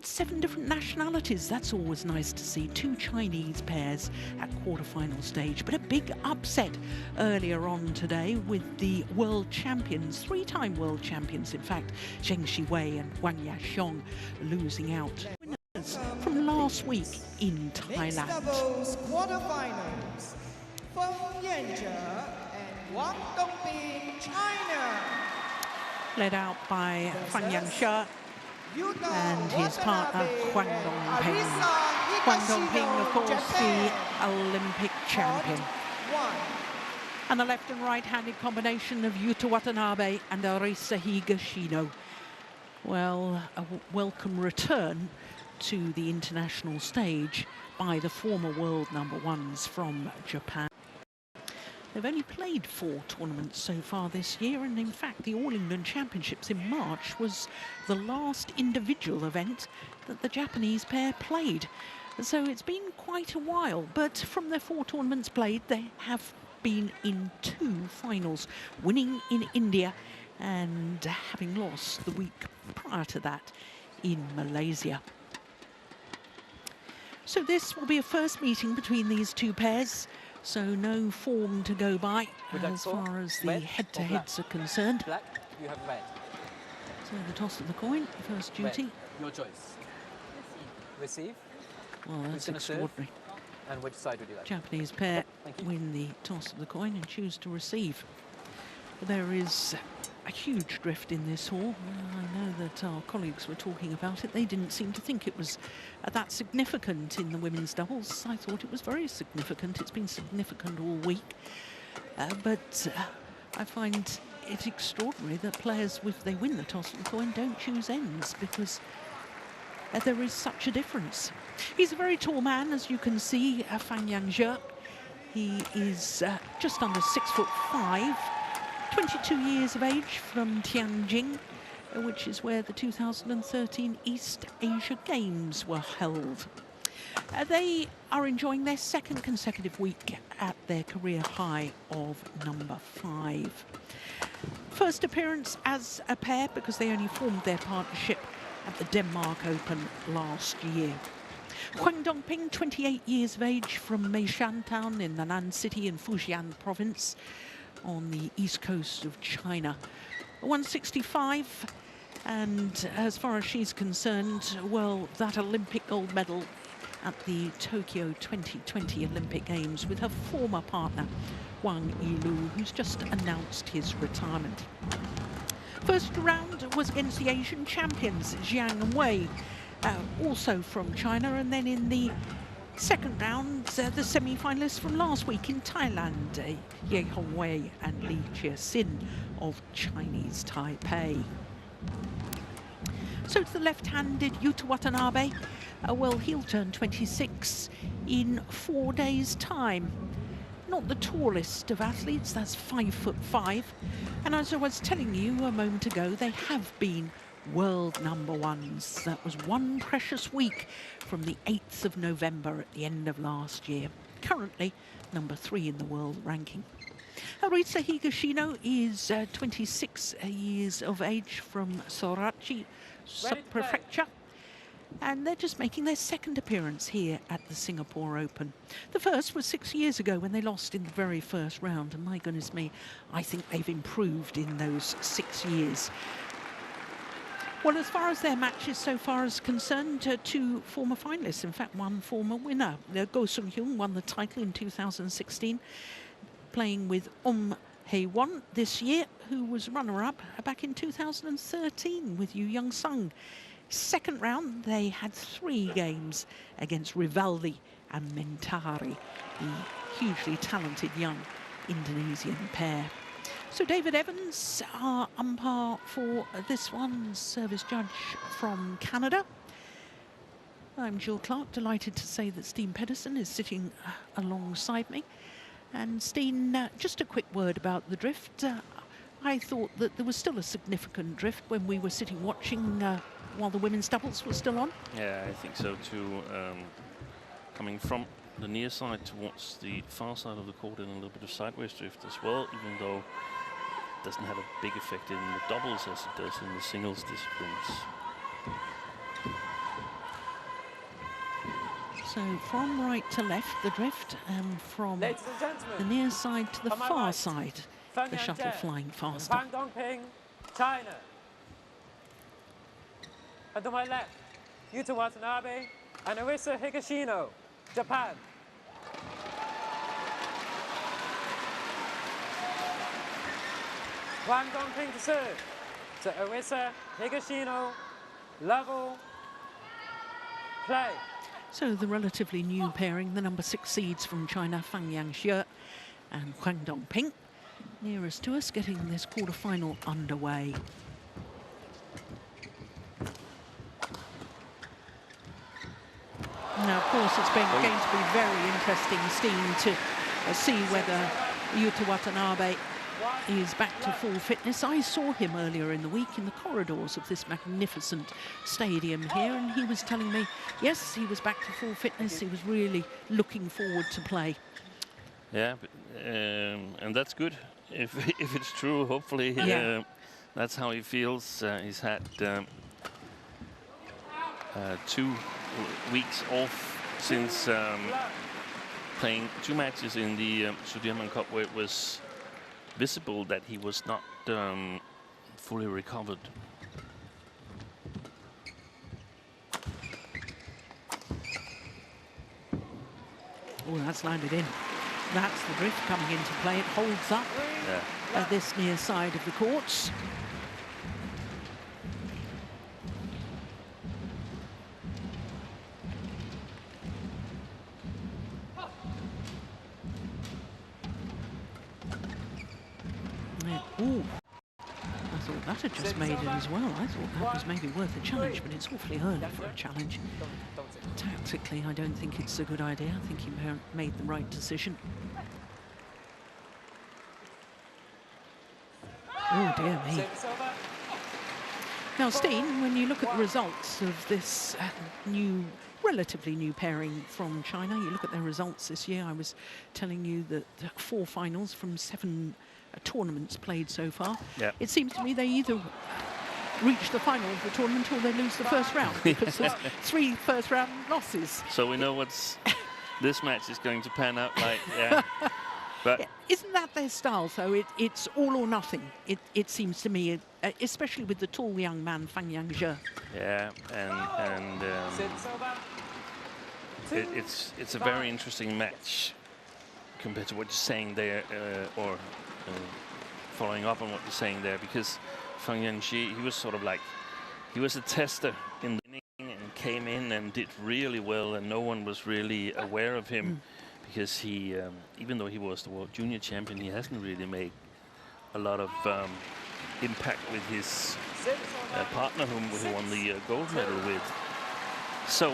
had 7 different nationalities. That's always nice to see. 2 Chinese pairs at quarterfinal stage, but a big upset earlier on today with the world champions, 3-time world champions in fact, Zheng Shiwei and Huang losing out. Winners from last week in Thailand. Mixed doubles quarterfinals, Feng and Wang Dongbing, China. Led out by Fan Yangshe and his partner Huang Dongping. Huang Dongping, of course, the Olympic champion. And the left and right-handed combination of Yuta Watanabe and Arisa Higashino. Well, a welcome return to the international stage by the former world #1s from Japan. They've only played 4 tournaments so far this year, and in fact the All England Championships in March was the last individual event that the Japanese pair played. So it's been quite a while, but from their 4 tournaments played, they have been in 2 finals, winning in India and having lost the week prior to that in Malaysia. So this will be a first meeting between these 2 pairs. So no form to go by as far as the head-to-heads are concerned. Black, you have red. So the toss of the coin, first duty. Red. Your choice. Receive. Well, that's extraordinary. And which side would you like? Japanese pair win the toss of the coin and choose to receive. There is a huge drift in this hall. I know that our colleagues were talking about it. They didn't seem to think it was that significant in the women's doubles. I thought it was very significant. It's been significant all week. But I find it extraordinary that players, if they win the toss of the coin, don't choose ends, because there is such a difference. He's a very tall man, as you can see, Fan Yangshe. He is just under 6'5". 22 years of age, from Tianjin, which is where the 2013 East Asia Games were held. They are enjoying their 2nd consecutive week at their career high of #5. First appearance as a pair, because they only formed their partnership at the Denmark Open last year. Huang Dongping, 28 years of age, from Meishan town in Nan'an City in Fujian province, on the east coast of China. 165, and as far as she's concerned, well, that Olympic gold medal at the Tokyo 2020 Olympic Games with her former partner Wang Yilu, who's just announced his retirement. First round was against the Asian champions Jiang Wei, also from China, and then in the second round, the semi-finalists from last week in Thailand, Ye Hongwei and Li Chia-sin of Chinese Taipei. So to the left-handed Yuta Watanabe, well, he'll turn 26 in 4 days' time. Not the tallest of athletes, that's 5'5". And as I was telling you a moment ago, they have been world #1s. That was one precious week from the 8th of November at the end of last year. Currently #3 in the world ranking. Arisa Higashino is 26 years of age from Sorachi Sub-Prefecture. And they're just making their 2nd appearance here at the Singapore Open. The first was 6 years ago when they lost in the very first round. And my goodness me, I think they've improved in those 6 years. Well, as far as their matches so far is concerned, 2 former finalists, in fact 1 former winner. Go Sung-hyun won the title in 2016, playing with Hae-won this year, who was runner-up back in 2013 with Yu Young-sung. Second round, they had 3 games against Rivaldi and Mentari, the hugely talented young Indonesian pair. So David Evans, our umpire for this one, service judge from Canada. I'm Jill Clark, delighted to say that Steen Pedersen is sitting alongside me. And Steen, just a quick word about the drift. I thought that there was still a significant drift when we were sitting watching while the women's doubles were still on. Yeah, I think so too. Coming from the near side towards the far side of the court and a little bit of sideways drift as well, even though it doesn't have a big effect in the doubles as it does in the singles disciplines. So from right to left, the drift, and from Ladies and gentlemen, the near side to the on my far right, side, Feng the shuttle and flying Huang faster. China. And to my left, Yuta Watanabe and Higashino, Japan. Huang Dongping to serve. To Higashino, level, play. So the relatively new pairing, the number 6 seeds from China, Feng and Huang Dongping, nearest to us, getting this quarterfinal underway. Now, of course, it's going to be very interesting, Steen, to see whether Yuta Watanabe is back to full fitness. I saw him earlier in the week in the corridors of this magnificent stadium here, and he was telling me, yes, he was back to full fitness. He was really looking forward to play. Yeah, but, and that's good. If it's true, hopefully that's how he feels. He's had 2 weeks off since playing 2 matches in the Sudirman Cup, where it was visible that he was not fully recovered. Oh, that's landed in. That's the drift coming into play. It holds up at this near side of the courts. Ooh, I thought that had just made it as well. I thought that was maybe worth a challenge, but it's awfully early for a challenge. Tactically, I don't think it's a good idea. I think he made the right decision. Oh, dear me. Now, Steen, when you look at the results of this relatively new pairing from China, you look at their results this year, I was telling you that 4 finals from 7 tournaments played so far. Yep. It seems to me they either reach the final of the tournament or they lose the first round, because there's 3 first-round losses. So we know what's this match is going to pan out like. Yeah. But isn't that their style? So it's all or nothing. It seems to me, especially with the tall young man Feng Yangjie. yeah, and it's a very interesting match compared to what you're saying there, or following up on what you're saying there, because Feng Yangjie, he was sort of like, he was a tester in the beginning and came in and did really well, and no one was really aware of him. Because he, even though he was the world junior champion, he hasn't really made a lot of impact with his partner whom he won the gold medal with. So,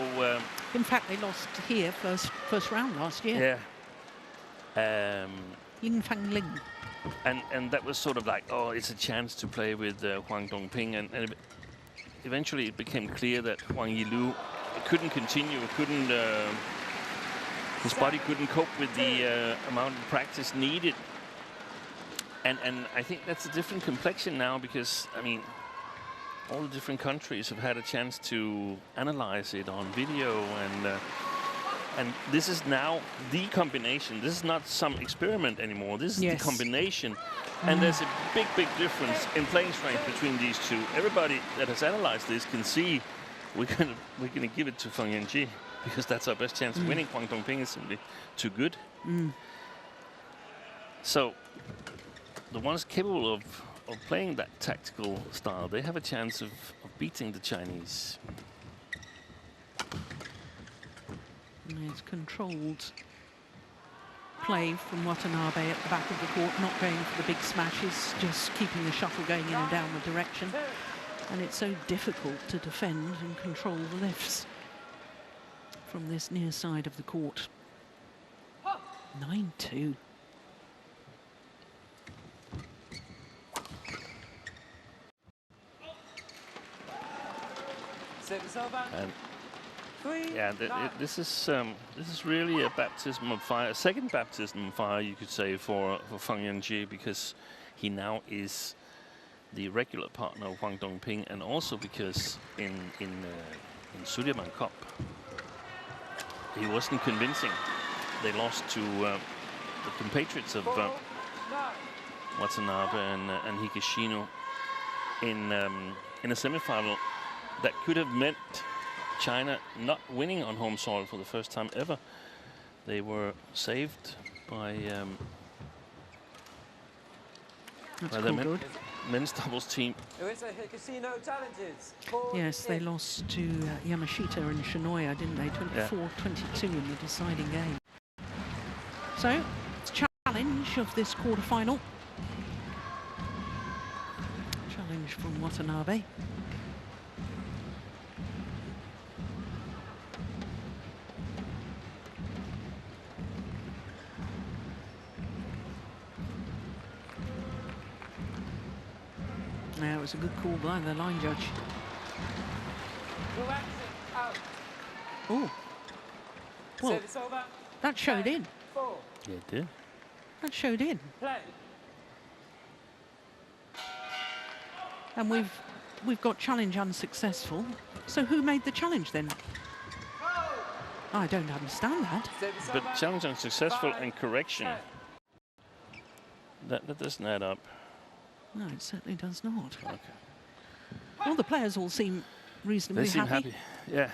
in fact, they lost here first round last year. Yeah. Yin Fang Ling. And that was sort of like, oh, it's a chance to play with Huang Dongping, and eventually it became clear that Huang Yilu couldn't continue, couldn't. His body couldn't cope with the amount of practice needed. And I think that's a different complexion now, because, I mean, all the different countries have had a chance to analyze it on video, and this is now the combination. This is not some experiment anymore. This is the combination. And there's a big, big difference in playing strength between these two. Everybody that has analyzed this can see we're gonna give it to Feng Yangjie, because that's our best chance of winning. Huang Dongping is simply too good. So the ones capable of playing that tactical style, they have a chance of beating the Chinese. It's controlled play from Watanabe at the back of the court, not going for the big smashes, just keeping the shuttle going in a downward direction. And it's so difficult to defend and control the lifts from this near side of the court. 9-2. And yeah, this is really a baptism of fire, a second baptism of fire, you could say, for Feng Yangjie, because he now is the regular partner of Huang Dongping, and also because in Sudirman Cup, he wasn't convincing. They lost to the compatriots of Watanabe and Higashino in a semi-final that could have meant China not winning on home soil for the first time ever. They were saved by the men's doubles team. Yes, they lost to Yamashita and Shinoya, didn't they? 24-22 in the deciding game. So, it's challenge of this quarterfinal. Challenge from Watanabe. Yeah, it was a good call by the line judge. Oh, well, that showed in. Yeah, it did. That showed in. And we've got challenge unsuccessful. So who made the challenge then? I don't understand that. But challenge unsuccessful and correction. That doesn't add up. No, it certainly does not. Okay. Well, the players all seem reasonably They seem happy. Yeah.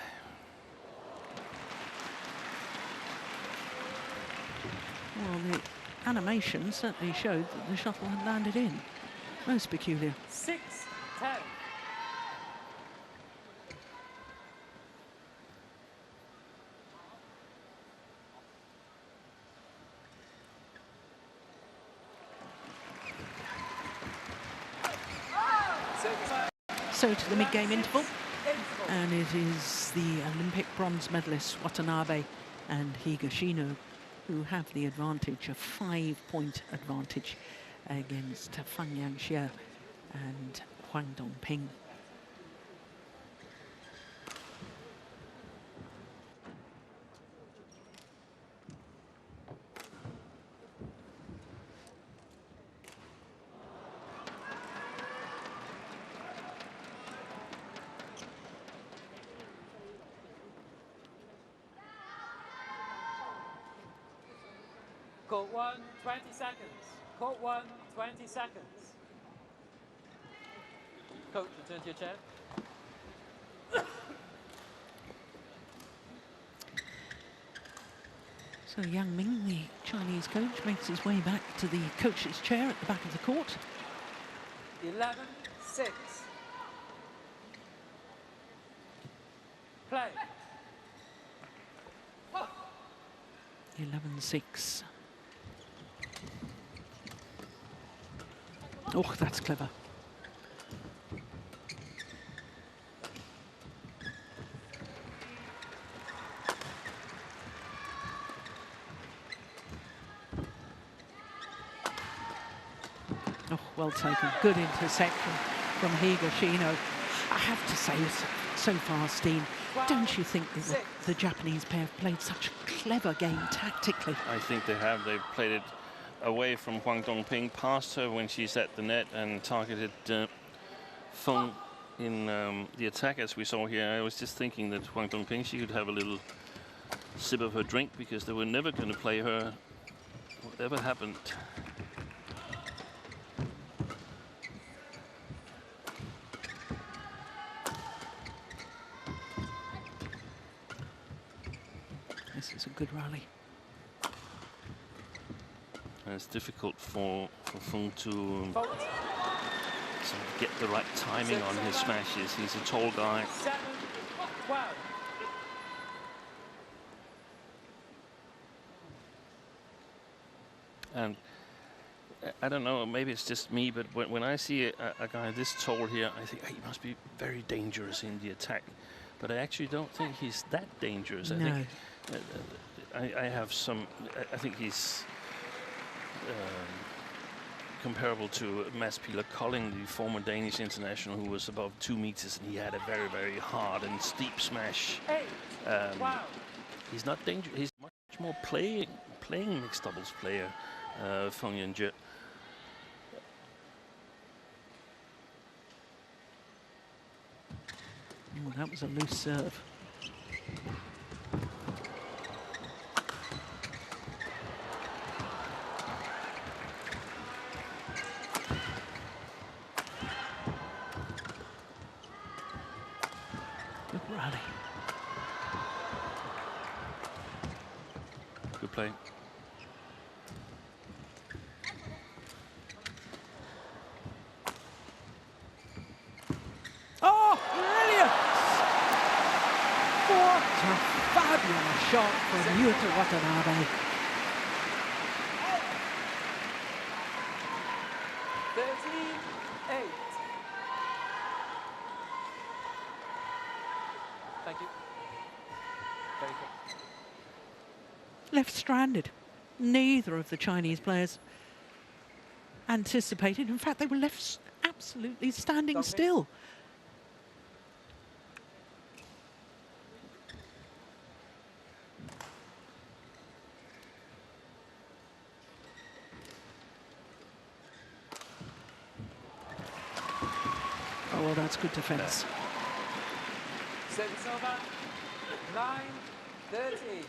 Well, the animation certainly showed that the shuttle had landed in. Most peculiar. 6-10. So to the mid-game interval, and it is the Olympic bronze medalists Watanabe and Higashino who have the advantage, a 5-point advantage against Feng and Huang Dongping. Court 1, 20 seconds. Court 1, 20 seconds. Coach, return to your chair. So Yang Ming, the Chinese coach, makes his way back to the coach's chair at the back of the court. 11-6. Play. 11-6. Oh, that's clever. Oh, well taken. Good interception from Higashino. I have to say, so far, Steen, don't you think that the Japanese pair have played such a clever game tactically? I think they have. They've played it away from Huang Dongping, past her when she's at the net, and targeted Feng in the attack, as we saw here. I was just thinking that Huang Dongping, she could have a little sip of her drink, because they were never going to play her, whatever happened. This is a good rally. And it's difficult for Feng to sort of get the right timing on his smashes. He's a tall guy. 7-12. And I don't know, maybe it's just me, but when I see a guy this tall here, I think he must be very dangerous in the attack. But I actually don't think he's that dangerous. No. I think I have some. I think he's comparable to Mads Peter Kolding, the former Danish international, who was above 2 meters, and he had a very, very hard and steep smash. He's not dangerous. He's much more playing mixed doubles player, Feng Yanjie. Oh, that was a loose serve. Good play. Oh, brilliant! What a fabulous shot from Yuta Watanabe. 13-8. Thank you. Very good. Left stranded. Neither of the Chinese players anticipated. In fact, they were left absolutely standing still. Oh, well, that's good defence. Service over. 9-30.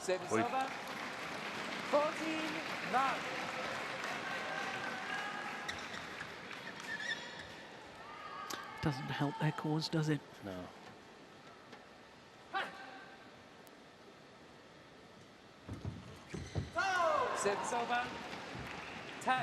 Service Oi. over. 14-9. Doesn't help their cause, does it? No. Service over. 10-14.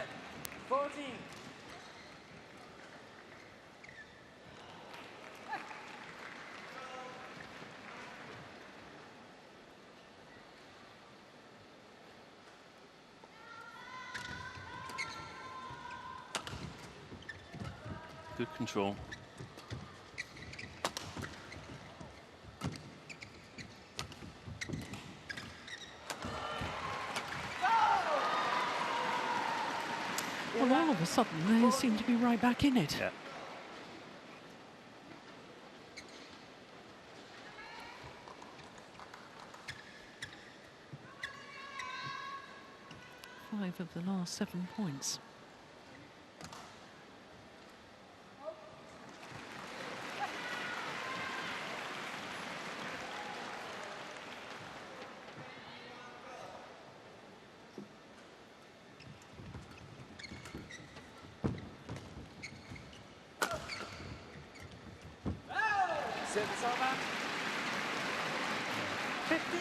Good control. Well, all of a sudden, they seem to be right back in it. Yeah. Five of the last 7 points. Service over. 15-11.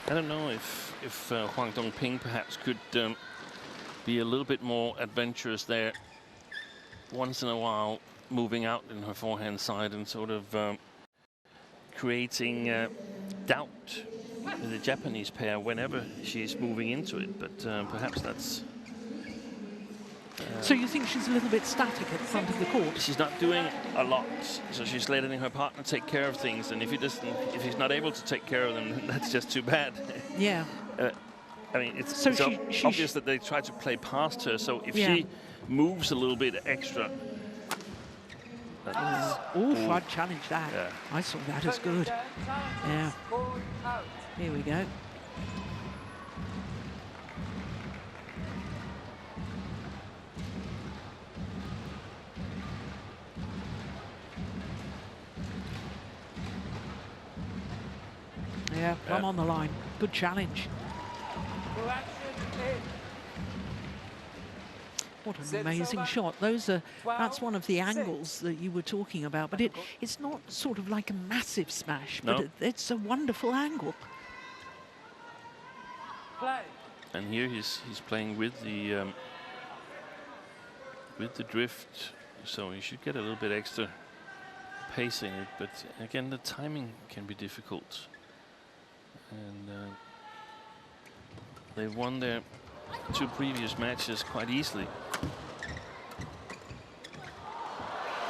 I don't know if Huang Dongping perhaps could be a little bit more adventurous there. Once in a while, moving out in her forehand side and sort of creating doubt in the Japanese pair whenever she's moving into it. But perhaps that's. So you think she's a little bit static at the front of the court? She's not doing a lot, so she's letting her partner take care of things. And if he's not able to take care of them, that's just too bad. Yeah. I mean, it's So obvious that they try to play past her. So if she moves a little bit extra. Oh, I'd challenge that. Yeah. I saw that as good. Yeah. Here we go. Yeah, I'm on the line. Good challenge. What an amazing shot. That's one of the angles that you were talking about, but it's not sort of like a massive smash, but it's a wonderful angle. And here he's playing with the drift, so he should get a little bit extra pace in it. But again, the timing can be difficult. And they won their 2 previous matches quite easily.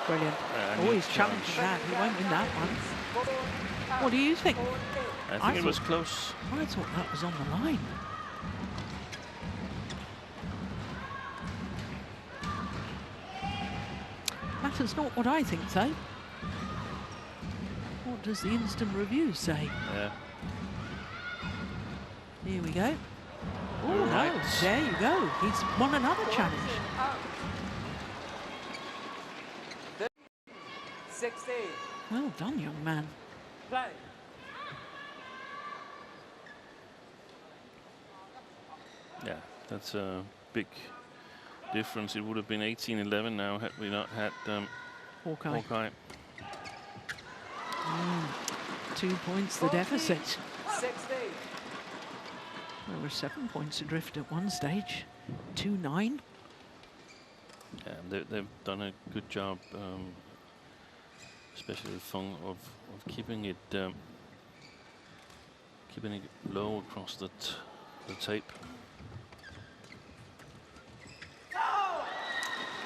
Brilliant. Always challenging that. He won't win that one. What do you think? I think it was close. I thought that was on the line. That is not what I think, though. What does the instant review say? Yeah. Here we go. Oh, Right. no. There you go. He's won another challenge. 16. Well done, young man. Play. Yeah, that's a big difference. It would have been 18-11 now had we not had Hawkeye. 2 points the deficit. 60. There were 7 points adrift at one stage. 2-9. Yeah, they've done a good job, especially with Feng, of keeping it low across the tape.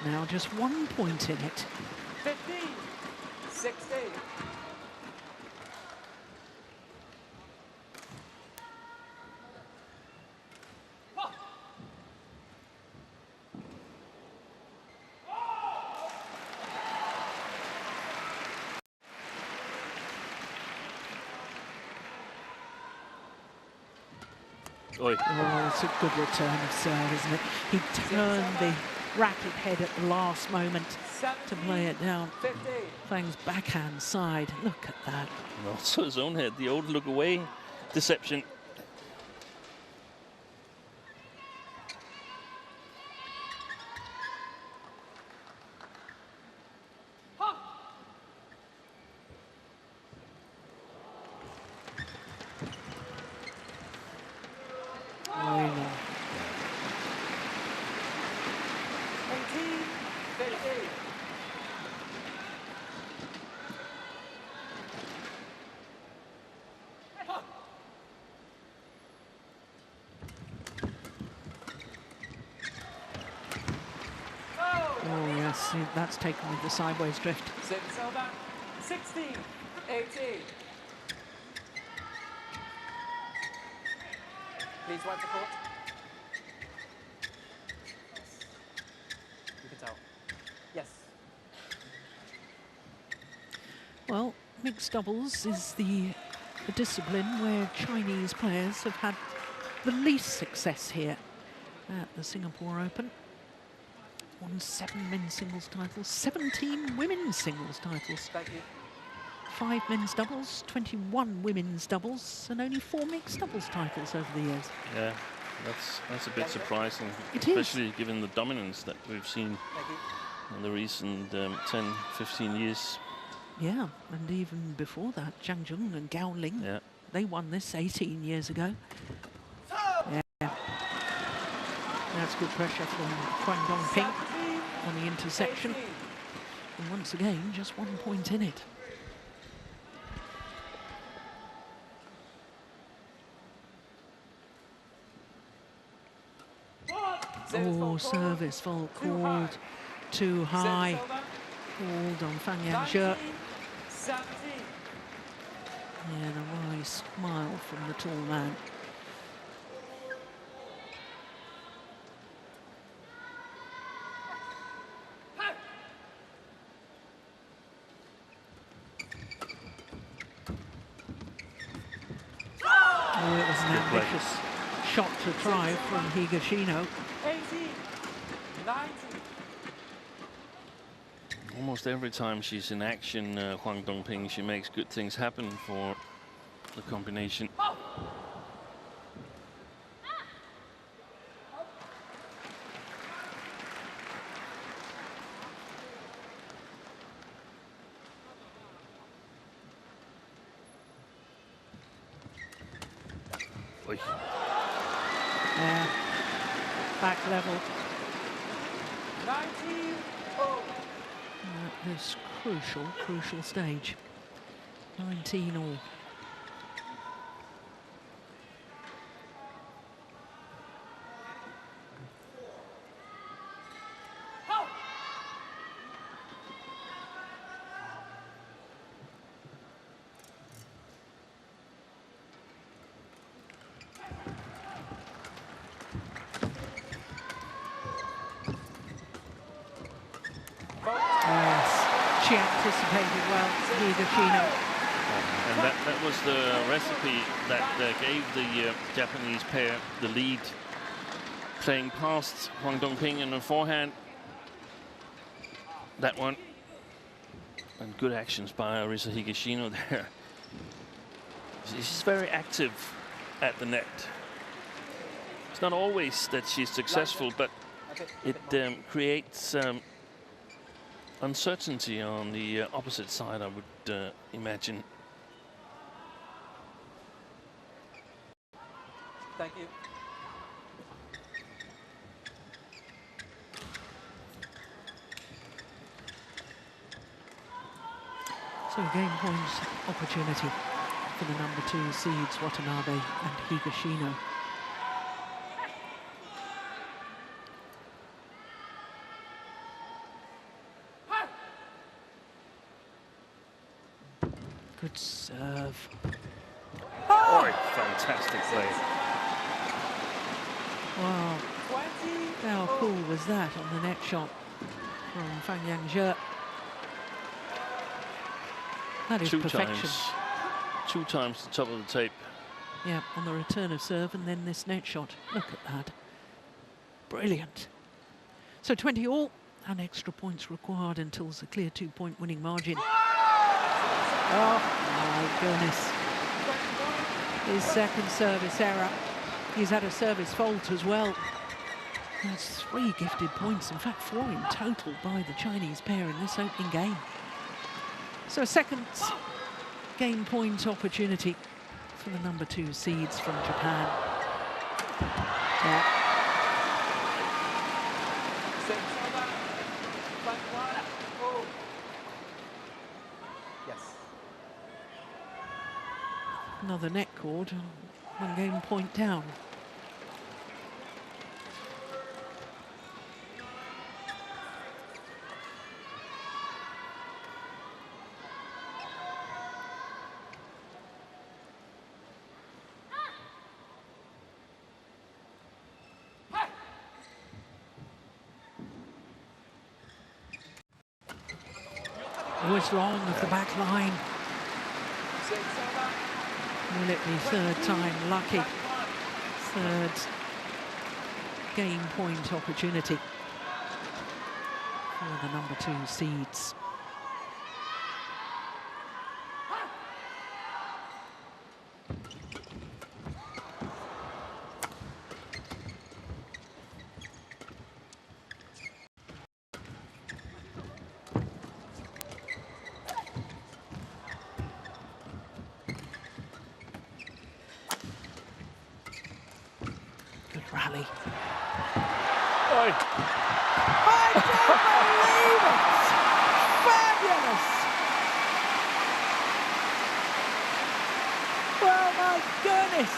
Now just 1 point in it. 15. 60. Oi. Oh, it's a good return of serve, isn't it? He turned the racket head at the last moment to play it down. 50. Feng's backhand side. Look at that. And also his own head, the old look away deception. That's taken with the sideways drift. 16, 18. Please wipe the court. You can tell. Yes. Well, mixed doubles is the discipline where Chinese players have had the least success here at the Singapore Open. Won 7 men's singles titles, 17 women's singles titles. Thank you. 5 men's doubles, 21 women's doubles, and only 4 mixed doubles titles over the years. Yeah, that's a bit surprising, It especially is. given the dominance that we've seen in the recent 10, 15 years. Yeah, and even before that, Zhang Jung and Gao Ling, Yeah. they won this 18 years ago. Yeah. That's good pressure from Huang Dongping on the intersection. 18. And once again, just 1 point in it. Oh, service fault called too high. Called on Feng Yanzhe. 17. Yeah, and a wise smile from the tall man. Oh, it was an ambitious shot to try from Higashino. 18. 19. Almost every time she's in action, Huang Dongping, she makes good things happen for the combination. Oi. Yeah, back level. 19. Oh. At this crucial stage. 19 all. She anticipated well, Higashino. And that was the recipe that gave the Japanese pair the lead. Playing past Huang Dongping in the forehand. That one And good actions by Arisa Higashino there. She's very active at the net. It's not always that she's successful, but it creates uncertainty on the opposite side, I would imagine. Thank you. So game points opportunity for the number 2 seeds, Watanabe and Higashino. Good serve. Oh, fantastic play. Wow. How cool was that on the net shot from Feng. That is perfection. Two times the top of the tape. Yeah, on the return of serve and then this net shot. Look at that. Brilliant. So 20 all, and extra points required until it's a clear 2-point winning margin. Oh my goodness. His second service error. He's had a service fault as well. That's 3 gifted points, in fact 4 in total by the Chinese pair in this opening game. So a second game point opportunity for the number 2 seeds from Japan. Yeah. Yes. Another net cord, 1 game point down. Always long of the back line. Will it be third time lucky? Third game point opportunity for the number 2 seeds. Rally. Oi. I don't believe it! Fabulous! Well, my goodness!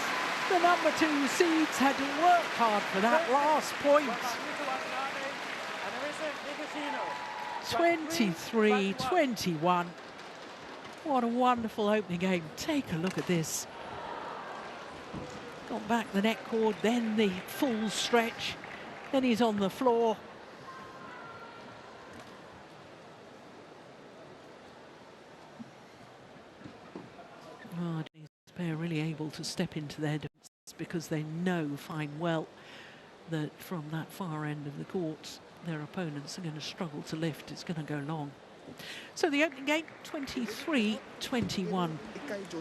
The number 2 seeds had to work hard for that last point. 23-21. What a wonderful opening game. Take a look at this. Got back the net cord, then the full stretch, then he's on the floor. Oh, these pair really able to step into their defence because they know fine well that from that far end of the court, their opponents are going to struggle to lift. It's going to go long. So the opening game, 23-21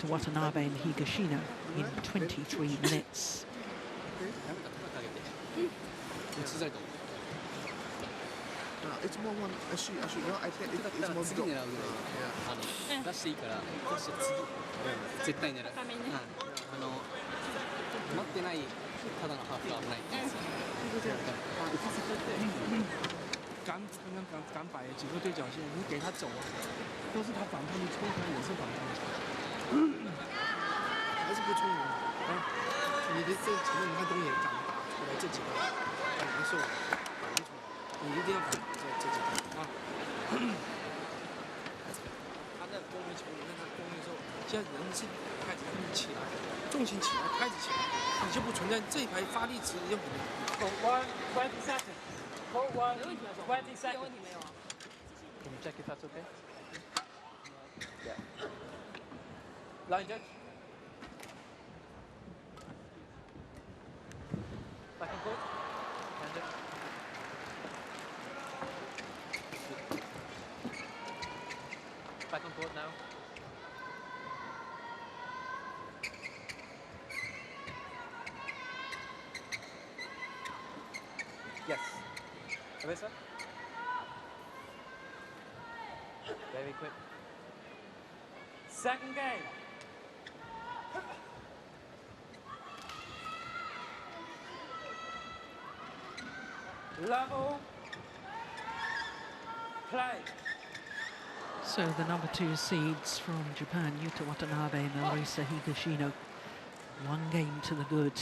to Watanabe and Higashino in 23 minutes. It's more one. Actually, no, I think it's more good. Yeah. 敢摆几个对角线，你给他走啊，都是他反叛，你冲他也是反叛，还是不冲我啊？你的这前面你看东野敢打出来这几个很难受，打不出来，你一定要敢打这几个啊。他那攻击球，你看他攻击的时候，现在人是开始起来，重心起来，开始起来，你就不存在这一排发力值就很难。 20 seconds. Hold 1, 20 seconds. Can you check if that's okay? Yeah. Line judge. Back and forth. Line judge. Back on court now. Yes. Alyssa? Very quick. Second game. Level. Play. So the number 2 seeds from Japan, Yuta Watanabe and Marisa Higashino, 1 game to the good.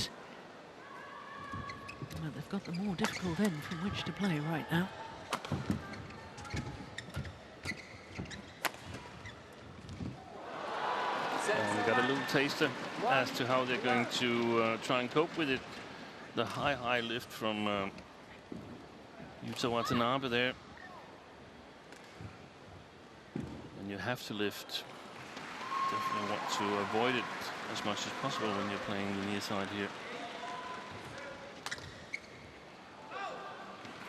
But they've got the more difficult end from which to play right now. And we got a little taster as to how they're going to try and cope with it. The high lift from Yuta Watanabe there. And you have to lift. Definitely want to avoid it as much as possible when you're playing the near side here.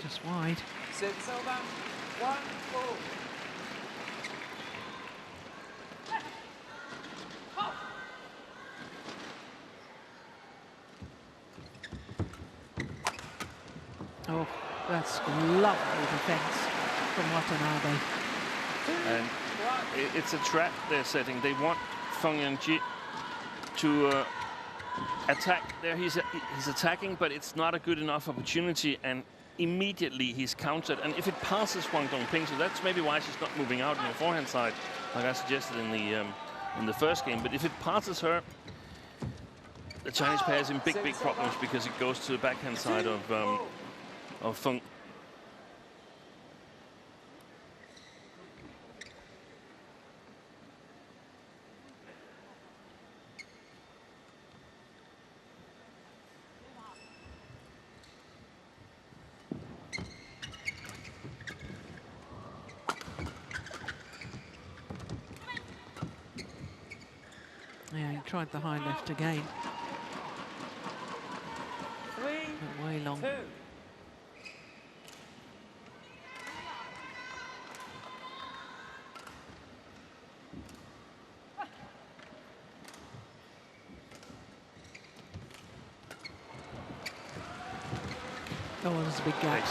Just wide. Service over. 1-4. Oh, that's lovely defense from Watanabe. And it's a trap they're setting. They want Feng to attack. There he's attacking, but it's not a good enough opportunity, and immediately he's countered. And if it passes Huang Dongping, so that's maybe why she's not moving out on the forehand side, like I suggested in the first game. But if it passes her, the Chinese pair is in big problems because it goes to the backhand side of Feng. Yeah, he tried the high left again. 3, But way long. 2. Oh, there's a big gap.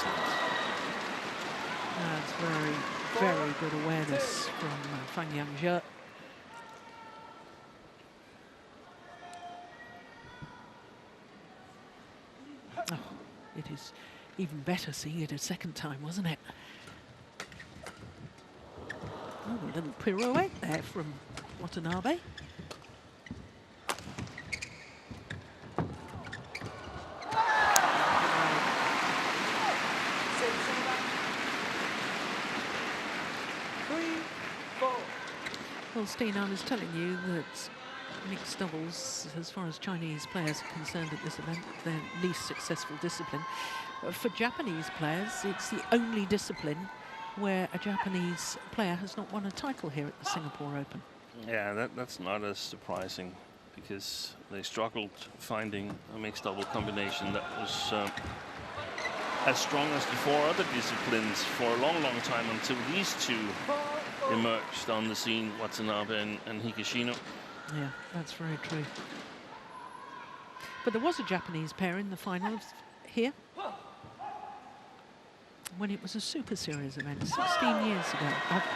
That's very, very good awareness from Feng Yangjie. Oh, it is even better seeing it a second time, wasn't it? Oh, a little pirouette there from Watanabe. Well, Steen, I was telling you that mixed doubles, as far as Chinese players are concerned at this event, their least successful discipline. For Japanese players, it's the only discipline where a Japanese player has not won a title here at the Singapore Open. Yeah, that's not as surprising because they struggled finding a mixed double combination that was as strong as the 4 other disciplines for a long time until these two emerged on the scene, Watanabe and Higashino. Yeah, that's very true. But there was a Japanese pair in the finals here when it was a Super Series event 16 years ago.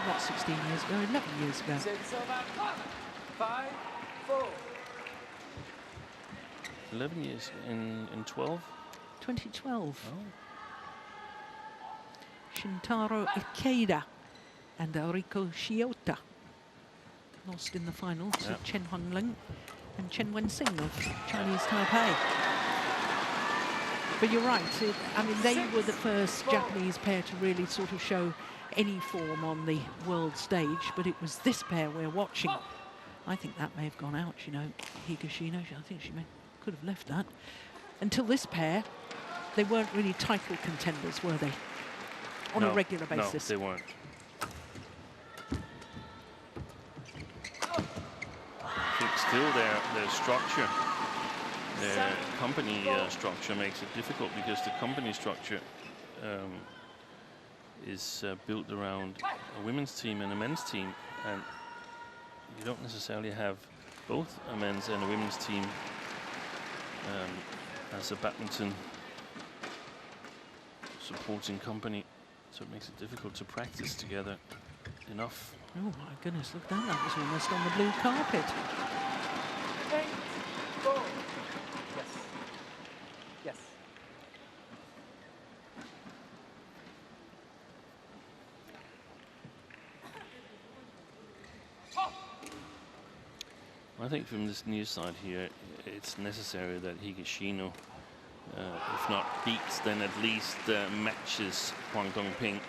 Not 16 years ago, 11 years ago. 5-4. 11 years in 12? 2012. Oh. Shintaro Ikeda and Riko Shiota lost in the final to Chen Hongling and Chen Wensing of Chinese Taipei. But you're right, I mean, they were the first Japanese pair to really sort of show any form on the world stage, but it was this pair we're watching. I think that may have gone out, you know, Higashino, I think she could have left that. Until this pair, they weren't really title contenders, were they? On a regular basis. No, they weren't. I think still their structure, their company structure makes it difficult because the company structure is built around a women's team and a men's team, and you don't necessarily have both a men's and a women's team as a badminton supporting company, so it makes it difficult to practice together enough. Oh my goodness, look at that. That was almost on the blue carpet. Yes. Yes. I think from this near side here, it's necessary that Higashino, if not beats, then at least matches Huang Dongping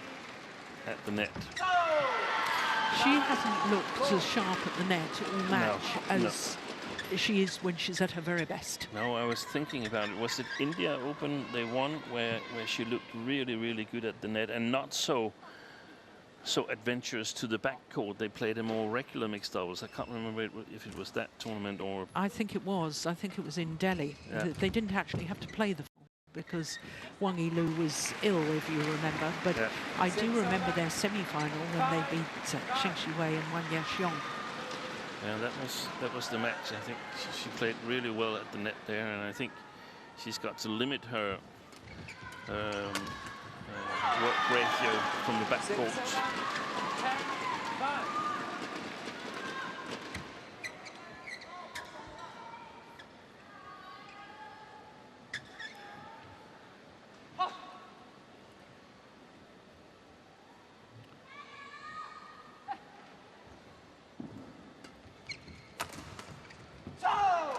at the net. She hasn't looked as sharp at the net or match as she is when she's at her very best. No, I was thinking about it. Was it India Open they won where she looked really, really good at the net and not so adventurous to the backcourt? They played a more regular mixed doubles. I can't remember if it was that tournament or... I think it was. I think it was in Delhi. Yeah. They didn't actually have to play the because Wang Yilu was ill, if you remember. But Yeah. I do remember their semi-final when they beat Sheng Shiwei and Wang Yaxiong. Yeah, that was the match. I think she played really well at the net there, and I think she's got to limit her work ratio from the backcourt. 10, 5.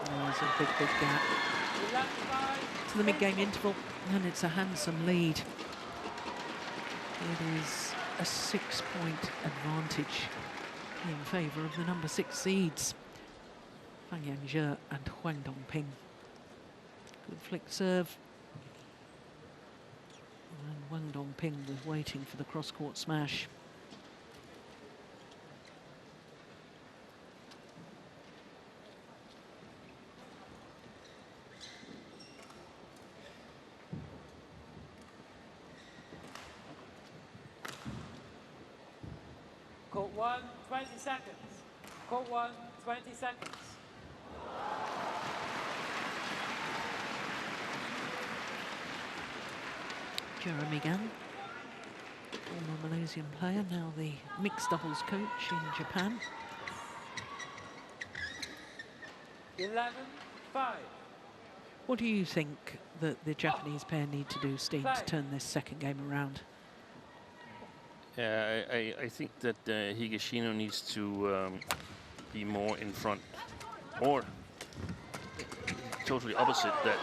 There's a big, big gap to the mid-game interval, and it's a handsome lead. It is a 6-point advantage in favour of the number 6 seeds, Feng Yanzhe and Huang Dongping. Good flick serve. And Huang Dongping was waiting for the cross-court smash. Court 1, 20 seconds. Court 1, 20 seconds. Jeremy Gan, former Malaysian player, now the mixed doubles coach in Japan. 11, 5. What do you think that the Japanese pair need to do, Steve, to turn this second game around? Yeah, I think that Higashino needs to be more in front, or totally opposite, that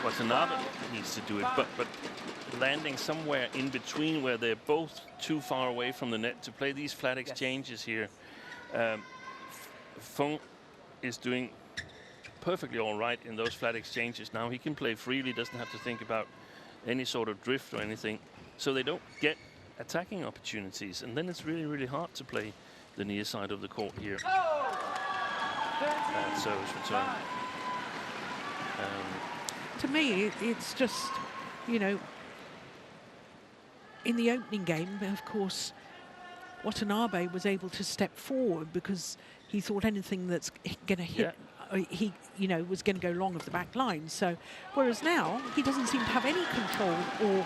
Watanabe needs to do it, but landing somewhere in between where they're both too far away from the net to play these flat exchanges here. Feng is doing perfectly all right in those flat exchanges. Now he can play freely, doesn't have to think about any sort of drift or anything. So they don't get attacking opportunities, and then it's really, really hard to play the near side of the court here. Service return. To me, it's just, you know, in the opening game, of course, Watanabe was able to step forward because he thought anything that's going to hit, he, you know, was going to go long of the back line. So, whereas now, he doesn't seem to have any control or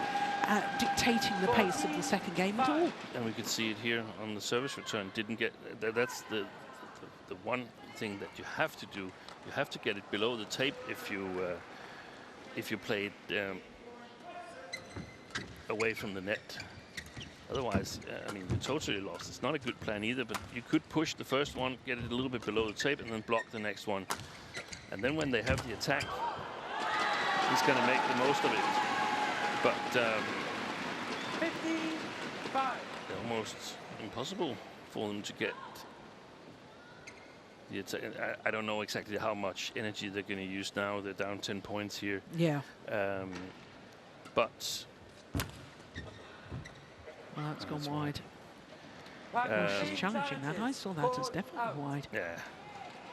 dictating the pace of the second game at all. And we could see it here on the service return. Didn't get, that's the one thing that you have to do. You have to get it below the tape if you play it away from the net. Otherwise, I mean, you're totally lost. It's not a good plan either, but you could push the first one, get it a little bit below the tape, and then block the next one. And then when they have the attack, he's going to make the most of it. But 55. almost impossible for them to get the attack. I don't know exactly how much energy they're going to use now. They're down 10 points here. Yeah. But Well, that's gone wide. Well, She's challenging that. I saw that as definitely wide. yeah,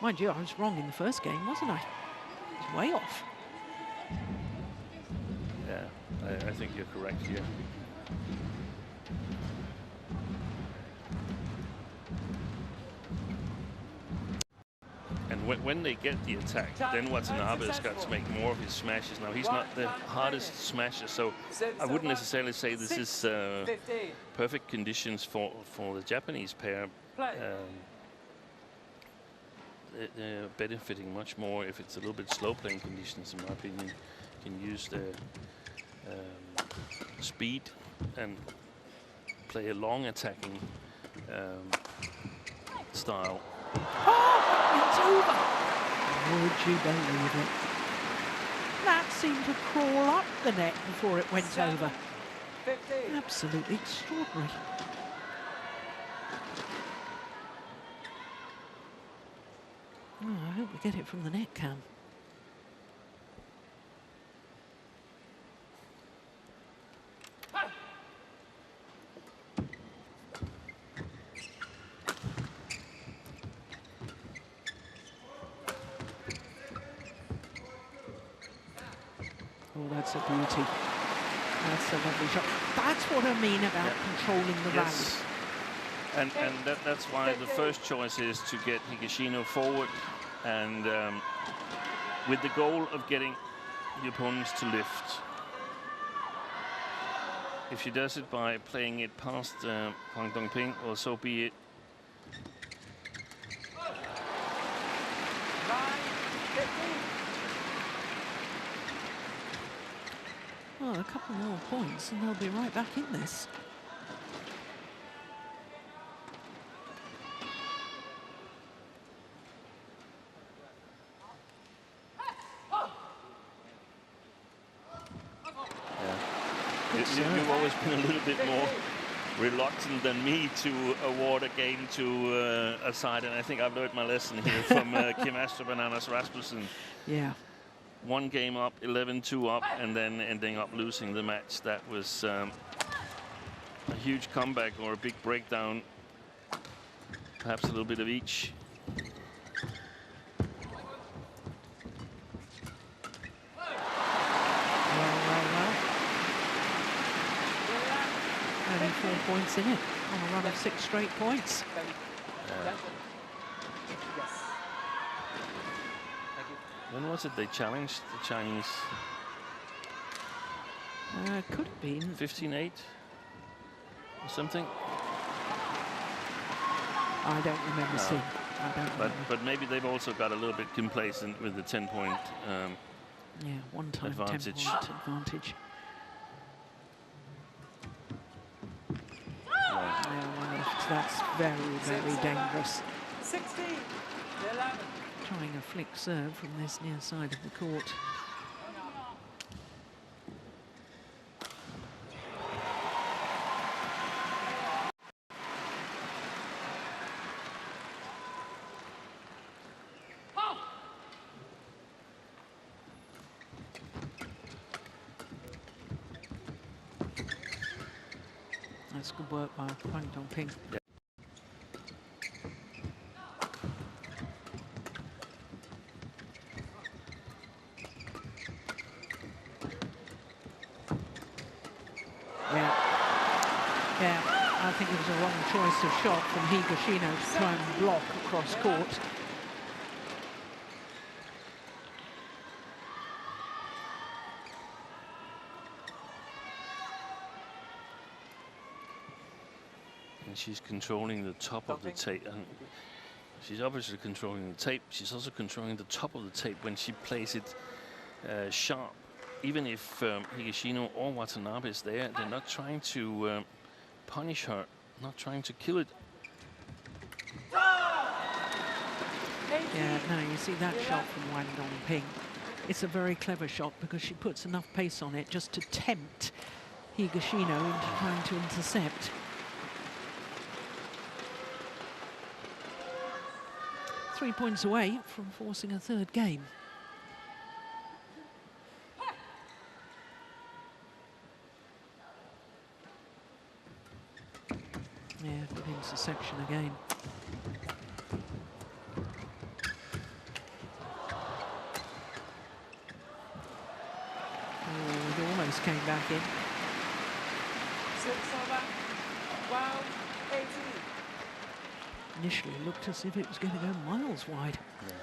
Mind you, I was wrong in the first game, wasn't I? It's way off. yeah, I think you're correct here. when they get the attack, then Watanabe has got to make more of his smashes. Now, he's not the hardest smasher, so I wouldn't necessarily say this is perfect conditions for the Japanese pair. They're benefiting much more if it's a little bit slow playing conditions, in my opinion. Can use the speed and play a long attacking style. Oh, it's over! Would you believe it? That seemed to crawl up the net before it went over. Absolutely extraordinary. Oh, I hope we get it from the net cam. Oh, that's a beauty. That's a lovely shot. That's what I mean about controlling the rally. And that's why the first choice is to get Higashino forward, and with the goal of getting the opponents to lift. If she does it by playing it past Huang Dongping, well, so be it. Well, a couple more points and they'll be right back in this. You've always been a little bit more reluctant than me to award a game to a side, and I think I've learned my lesson here from Kim Astrup and Anders Rasmussen. Yeah. One game up, 11-2 up, and then ending up losing the match. That was a huge comeback or a big breakdown. Perhaps a little bit of each. Only 4 points in it on a run of 6 straight points. When was it they challenged the Chinese? Could have been 15-8 or something. I don't remember seeing. I don't remember. But maybe they've also got a little bit complacent with the 10-point yeah, one-time advantage. 10-point advantage. That's very, very dangerous. 16, 11. Trying a flick serve from this near side of the court. That's good work by Huang Dongping. Yeah. Yeah, I think it was a wrong choice of shot from Higashino to try and block across court. And she's controlling the top of the tape. And she's obviously controlling the tape. She's also controlling the top of the tape when she plays it sharp. Even if Higashino or Watanabe is there, they're not trying to punish her, not trying to kill it. Yeah, no, you see that shot from Huang Dongping. It's a very clever shot because she puts enough pace on it just to tempt Higashino into trying to intercept. Three points away from forcing a third game. Yeah, good intersection again. Oh, it almost came back in. 6 over. Wow, 18. Initially looked as if it was going to go miles wide. Yeah.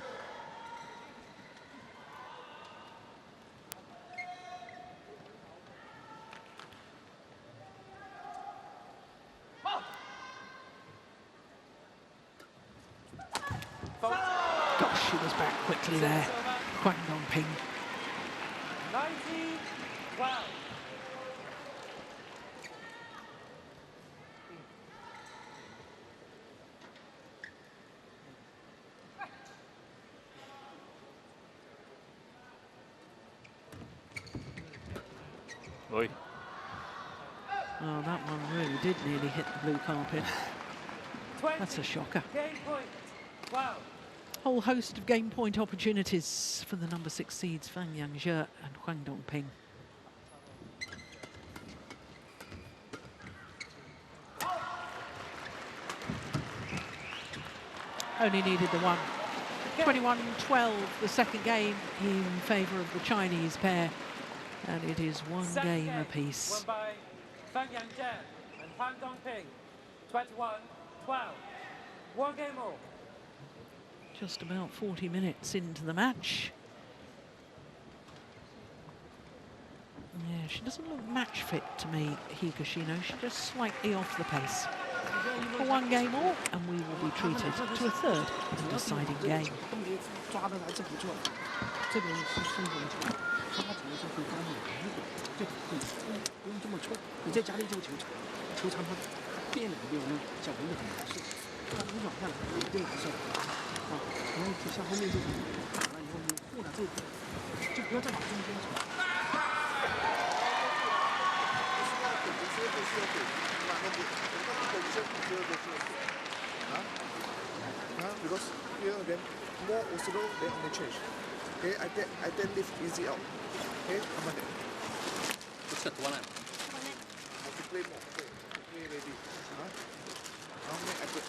Fault. Gosh, she was back quickly there. Huang Dongping. 90-12. Oi. Oh, that one really did nearly hit the blue carpet. 20. That's a shocker. Game point. 12. Whole host of game point opportunities for the number 6 seeds Feng Yangzhe and Huang Dongping. Only needed the one. 21-12, the second game in favour of the Chinese pair. And it is one Second game game apiece. won by Feng Yangzhe and Huang Dongping. 21-12. One game all. Just about 40 minutes into the match. Yeah, she doesn't look match fit to me, Higashino. She's just slightly off the pace. For one game all, and we will be treated to a third and deciding game. 抓的还是不错，这边是中国球，发球是会发力一点，对，不用这么冲。你再加力这个球场，球场它变了没有呢？小朋友很难受，它不软下来就难受啊。然后就像后面这种打了以后，你护了这个，就不要再往中间冲。Because you know then more also they only change. Okay, I then lift easy out. Okay, come on then. What's that one? I have to play more. Play ready. Now I put.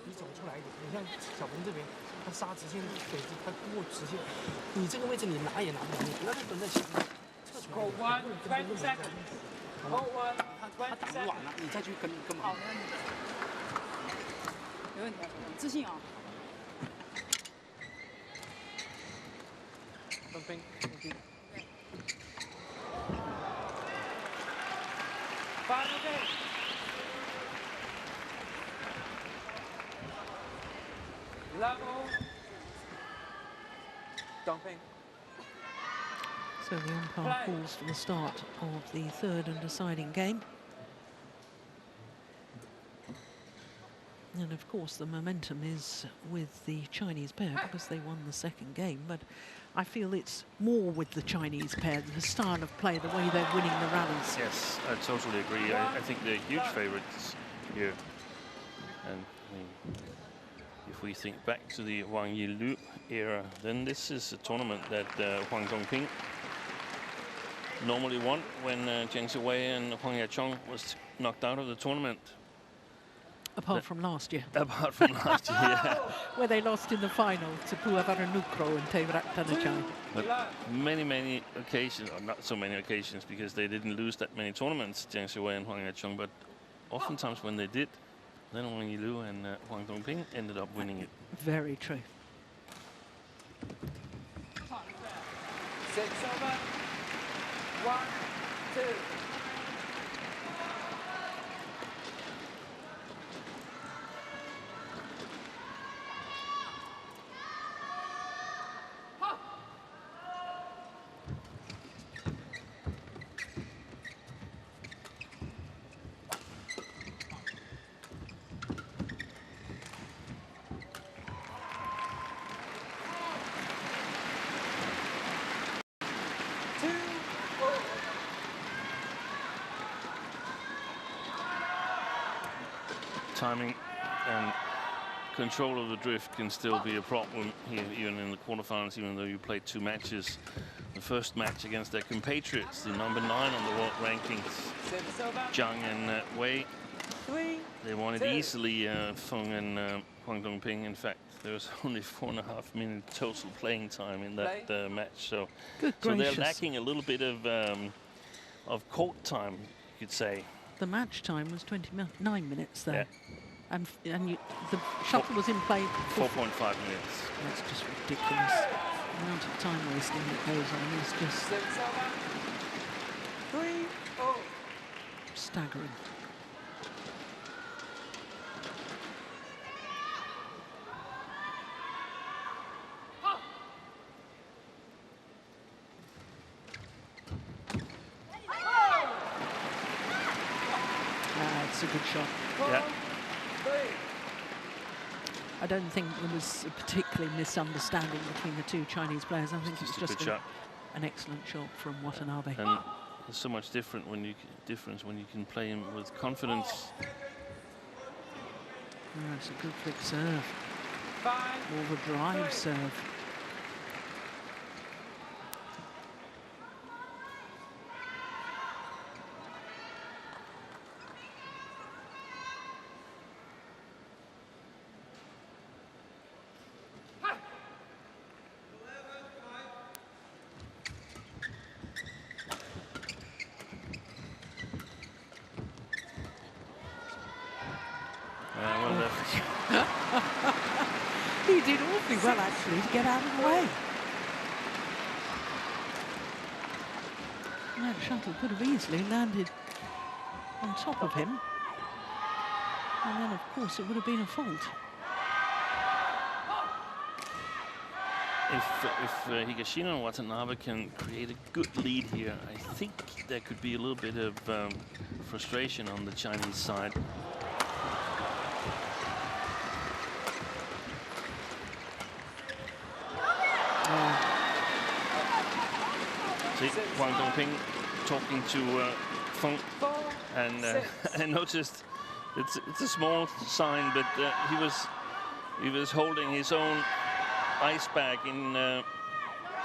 你走出来一点，你像小鹏这边，他杀直线北直，他过直线，你这个位置你拿也拿不了，你不要再蹲在前面，撤出来。 Call 1, 20 seconds. Call 1, 20他挡 seconds. 软了，你再去跟嘛？没问题，自信啊！ Dongping, thank you. Final game. Level. Dongping. So the umpire calls for the start of the third and deciding game. And of course the momentum is with the Chinese pair because they won the second game, but I feel it's more with the Chinese pair, the style of play, the way they're winning the rallies. Yes, I totally agree. I think they're huge favourites here. And I mean, if we think back to the Wang Yilu era, then this is a tournament that Huang Dongping normally won when Zheng Ziwei and Huang Yachong was knocked out of the tournament. Apart from last year, Apart from last year, yeah. where they lost in the final to Puavaranukro and Tevrat Tanachai. But many occasions, or not so many occasions, because they didn't lose that many tournaments, Zheng Ziwei and Huang Yachong, but oftentimes when they did, then Wang Yilu and Huang Dongping ended up winning it. Very true. 6 over. 1, 2. Timing and control of the drift can still be a problem here, even in the quarterfinals, even though you played 2 matches. The first match against their compatriots, the number 9 on the world rankings, Zhang and Wei. 3. They won it easily, Feng and Huang Dongping. In fact, there was only 4.5 minutes total playing time in that match. So, Good so they're gracious. lacking a little bit of court time, you could say. The match time was 29 minutes there. Yeah. And the shuttle was in play for 4.5 minutes. That's just ridiculous. The amount of time wasting that goes on is just staggering. It's a good shot. Yeah. I don't think there was a particular misunderstanding between the two Chinese players. I think it was just an excellent shot from Watanabe. And there's so much difference when you can play him with confidence. It's a good flick serve. More of a drive serve. He did awfully well, actually, to get out of the way. That shuttle could have easily landed on top of him. And then, of course, it would have been a fault. If Higashino and Watanabe can create a good lead here, I think there could be a little bit of frustration on the Chinese side. See, Huang Dongping talking to Feng, and I noticed it's a small sign, but he was holding his own ice bag in the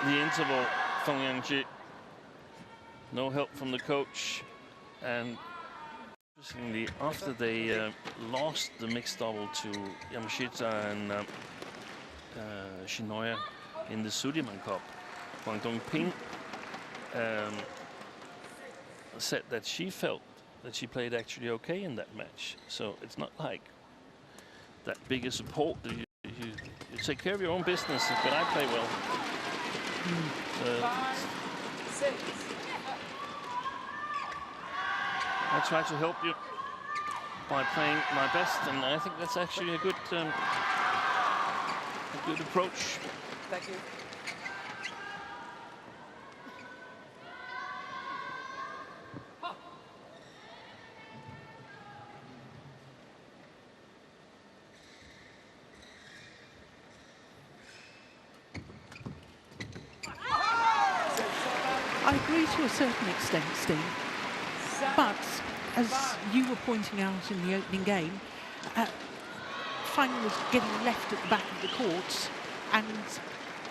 interval. Feng Yangji, no help from the coach, and interestingly, after they lost the mixed double to Yamashita and Shinoya in the Sudirman Cup, Huang Dongping said that she felt that she played actually okay in that match. So it's not like that big a support that you take care of your own business, but I play well. I try to help you by playing my best, and I think that's actually a good approach. Thank you. I agree to a certain extent, Steve, but as you were pointing out in the opening game, Feng was getting left at the back of the courts and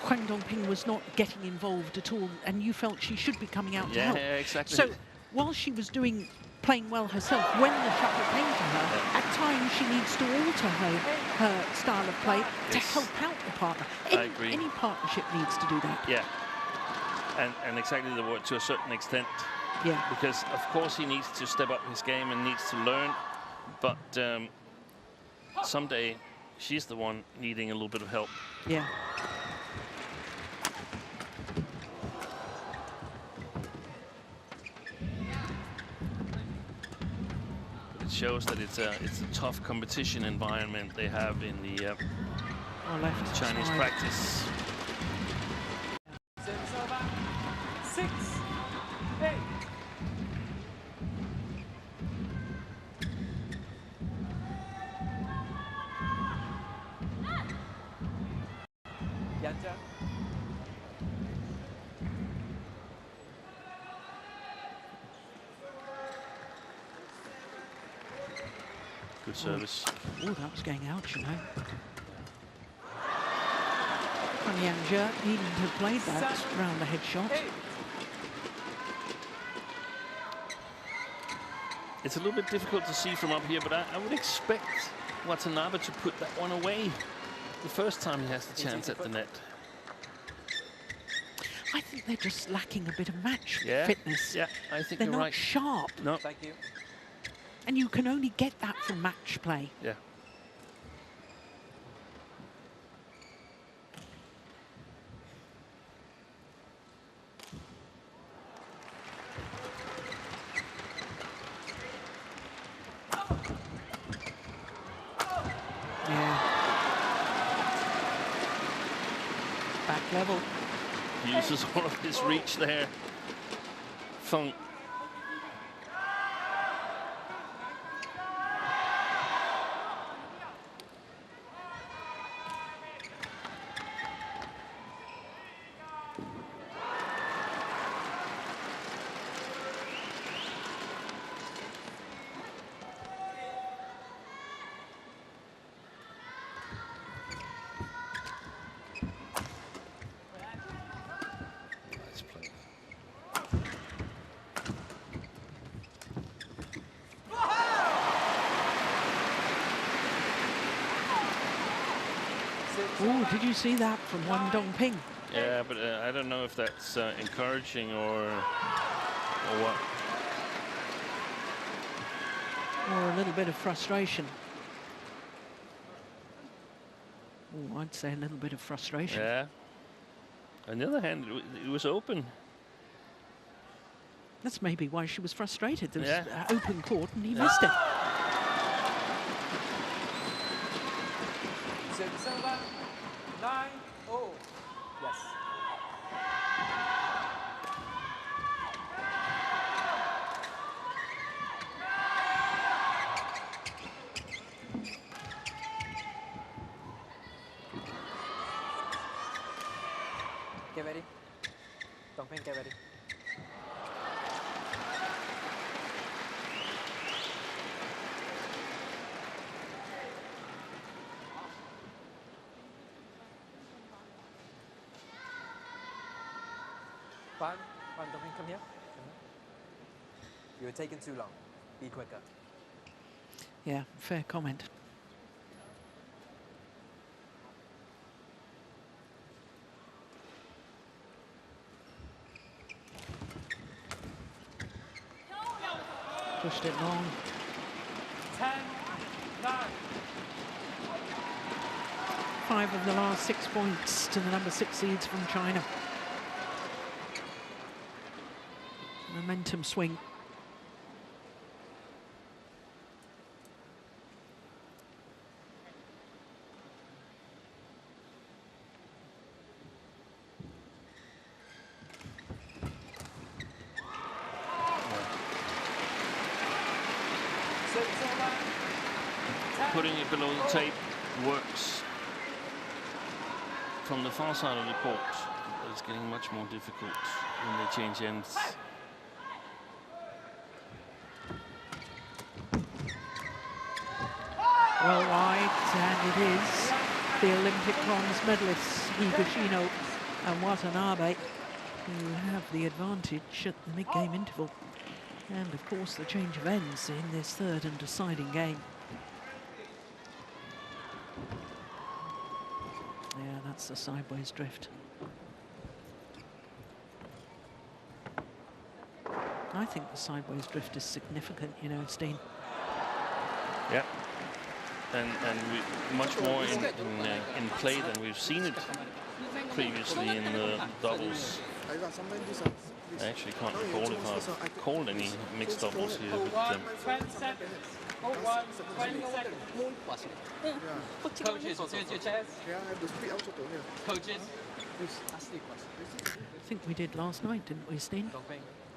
Huang Dongping was not getting involved at all, and you felt she should be coming out to help. Yeah, exactly. So while she was playing well herself, when the shuttle came to her, at times she needs to alter her style of play to help out the partner. I agree. Any partnership needs to do that. Yeah. And exactly the word, to a certain extent. Yeah. Because of course he needs to step up his game and needs to learn, but someday she's the one needing a little bit of help. Yeah. It shows that it's a tough competition environment they have in the Chinese practice. 6, 8. Yanja. Good service. Oh, that was going out, you know. Yanja needn't have played that round the head shot. It's a little bit difficult to see from up here, but I would expect Watanabe to put that one away the first time he has the chance at the net. I think they're just lacking a bit of match Yeah, fitness. yeah, I think they're you're not right. Sharp. No. Thank you. And you can only get that from match play. Yeah. Back level. Uses all of his reach there. Feng. Oh, did you see that from Huang Dongping? Yeah, but I don't know if that's encouraging or what. Or a little bit of frustration. Oh, I'd say a little bit of frustration. Yeah. On the other hand, it was open. That's maybe why she was frustrated. There was Yeah. open court and he missed it. Silva, 9-0. Yes. Get ready. Dongping, get ready. Fine, Dongping, come here. You're taking too long. Be quicker. Yeah, fair comment. Pushed it long. 10-9. 5 of the last 6 points to the number 6 seeds from China. Momentum swing. Putting it below the tape works. From the far side of the court, it's getting much more difficult when they change ends. Well wide, and it is the Olympic bronze medalists Higashino and Watanabe who have the advantage at the mid-game interval. And of course the change of ends in this third and deciding game. Yeah, that's the sideways drift. I think the sideways drift is significant, you know, Steen. Yeah. And much more in play than we've seen it previously in the doubles. I actually can't recall if I've called any mixed doubles here. But, 20 seconds. Hold 20 seconds. Coaches, Coaches. Ask the question. I think we did last night, didn't we, Steen?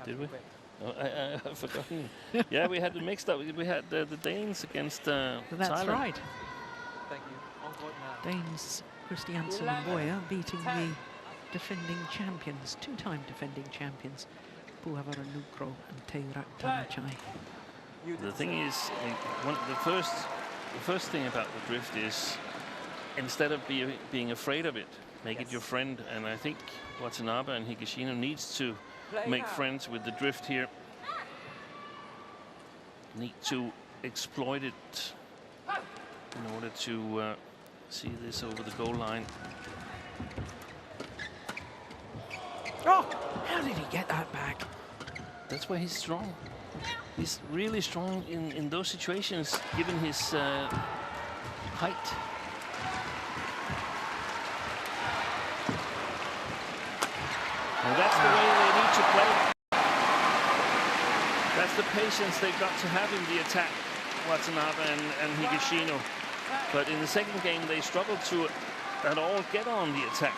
did we? Oh, I've forgotten. Yeah, we had the mixed up. We had the Danes against That's Thailand. right. Thank you. On court now. Danes, Christiansen and Boyer beating the defending champions, 2-time defending champions, Puhavara Nukro and Teurat Tamachai. The thing is, the first thing about the drift is, instead of being afraid of it, make it your friend. And I think Watanabe and Higashino needs to make friends with the drift here. Need to exploit it in order to see this over the goal line. Oh, how did he get that back? That's why he's strong. He's really strong in those situations, given his height. And that's the way they need to play. That's the patience they've got to have in the attack, Watanabe and Higashino. But in the second game, they struggled to at all get on the attack.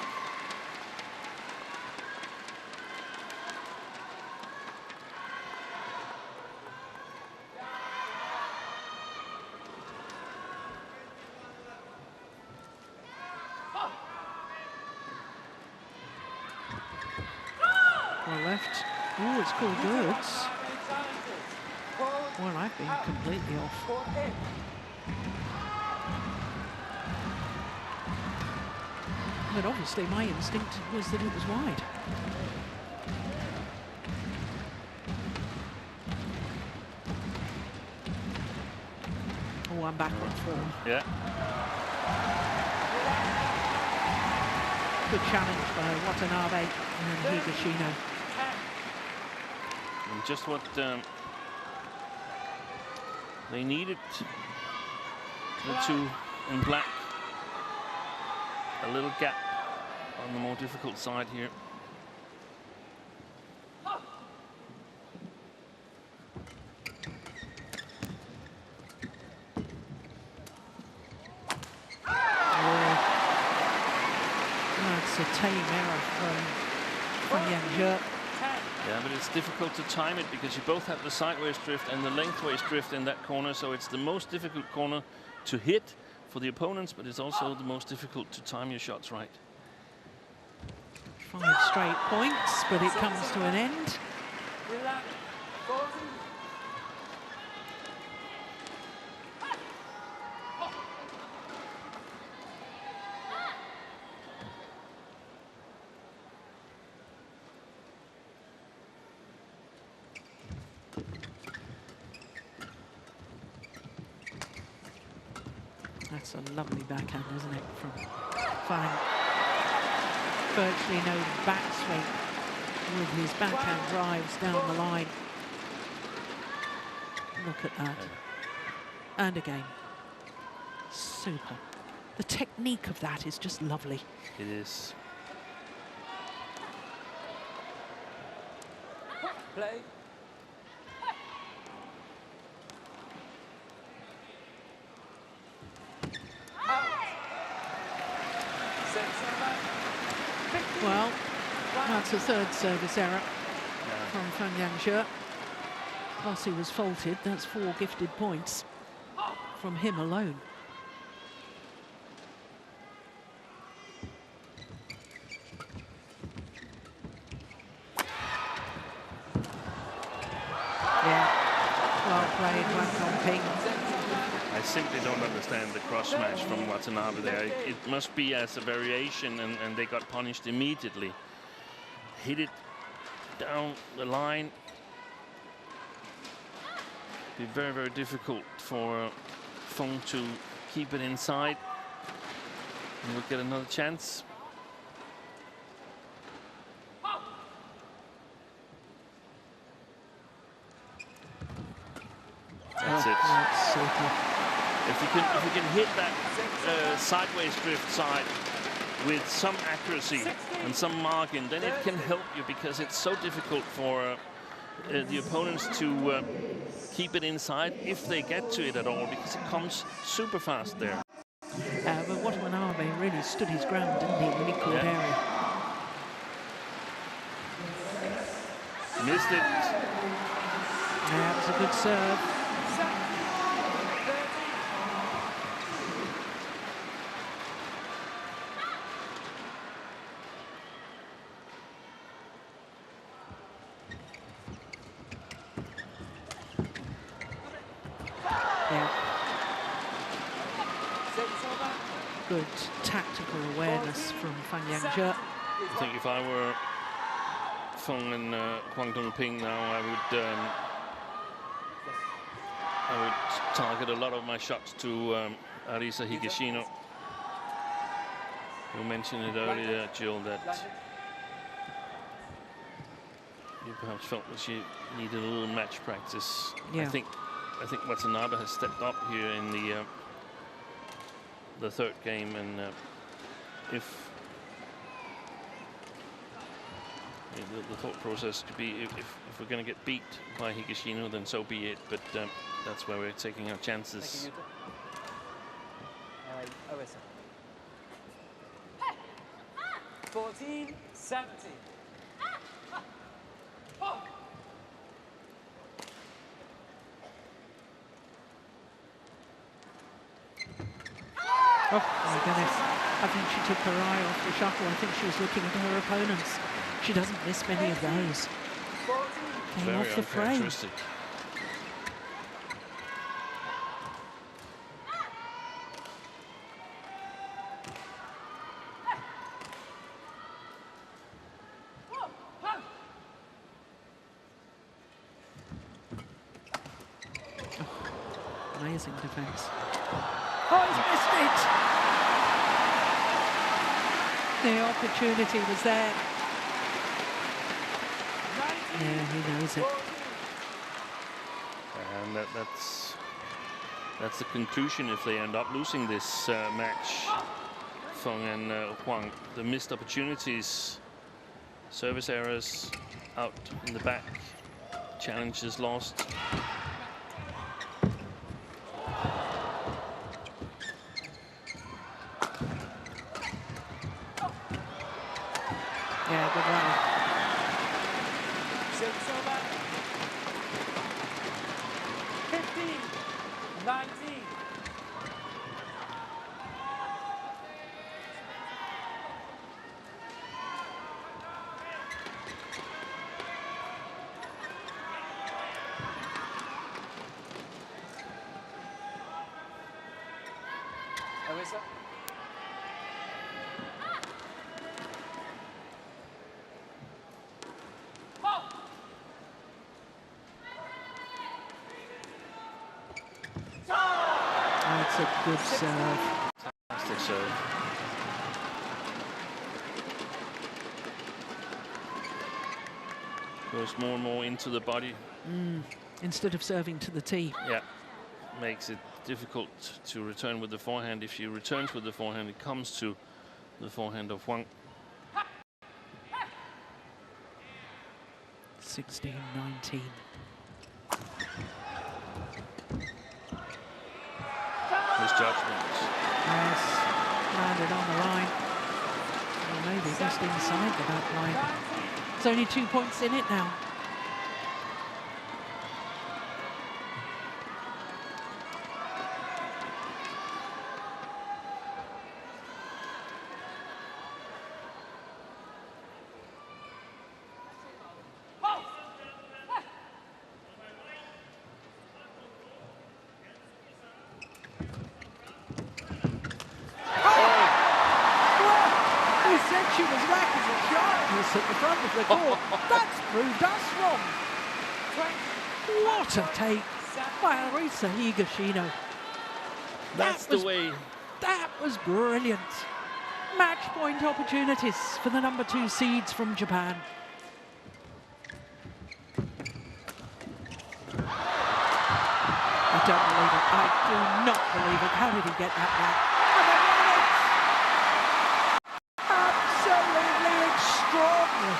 Well left. Oh, it's called goods. Well, I've been completely off. But obviously my instinct was that it was wide. Oh, I'm back on form. Yeah. Good challenge by Watanabe and Higashino. And just what they needed, the two in black. A little gap on the more difficult side here. That's a tame error from Yang. Yeah, but it's difficult to time it because you both have the sideways drift and the lengthways drift in that corner, so it's the most difficult corner to hit for the opponents, but it's also the most difficult to time your shots right. 5 straight points, but it comes to an end. That's a lovely backhand, isn't it, from Feng? Virtually no backswing with his backhand drives down the line. Look at that. And again. Super. The technique of that is just lovely. It is. Play. Well, that's a third service error from Feng. Plus he was faulted. That's 4 gifted points from him alone. Yeah, well played, Huang Ping. I simply don't understand the cross smash from Watanabe there. It must be as a variation, and they got punished immediately. Hit it down the line. Be very, very difficult for Feng to keep it inside. And we'll get another chance. That's it. That's super. If you can hit that sideways drift side with some accuracy and some margin, then it can help you, because it's so difficult for the opponents to keep it inside if they get to it at all, because it comes super fast there. But Watanabe really stood his ground, didn't he, in the equal area? Missed it. Yeah, it was a good serve. Good tactical awareness from Feng. I think if I were Feng and Huang Dongping now, I would target a lot of my shots to Arisa Higashino. You mentioned it earlier, Jill, that perhaps felt that she needed a little match practice. Yeah. I think Watanabe has stepped up here in the third game, and if the thought process could be if we're going to get beat by Higashino, then so be it. But that's where we're taking our chances. 14-17. Oh my goodness. I think she took her eye off the shuttle. I think she was looking at her opponents. She doesn't miss many of those. Came Very off the frame. uncharacteristic. Amazing defense. Oh, he's missed it! The opportunity was there. Yeah, he knows it. And that's the conclusion if they end up losing this match. Feng and Huang, the missed opportunities, service errors out in the back, challenges lost. Yeah, good rally. 15-19. Arisa. That's a good serve. Fantastic serve. Goes more and more into the body. Instead of serving to the tee. Yeah, makes it difficult to return with the forehand. If she returns with the forehand, it comes to the forehand of Huang. 16-19. His judgment. Yes, landed on the line. Or maybe just inside the back line. There's only 2 points in it now. She was racking the sharpness at the front of the court. That's proved us wrong. What a take by Arisa Higashino. That's the way. That was brilliant. Match point opportunities for the number 2 seeds from Japan. I don't believe it. I do not believe it. How did he get that back? Absolutely extraordinary.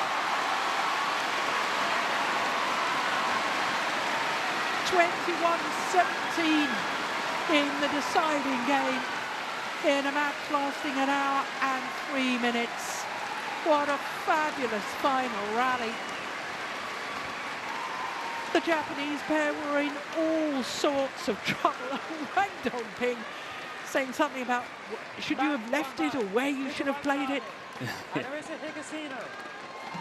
21-17 in the deciding game in a match lasting an hour and 3 minutes. What a fabulous final rally. The Japanese pair were in all sorts of trouble. Huang Dongping saying something about should you have left it or where you should have played it.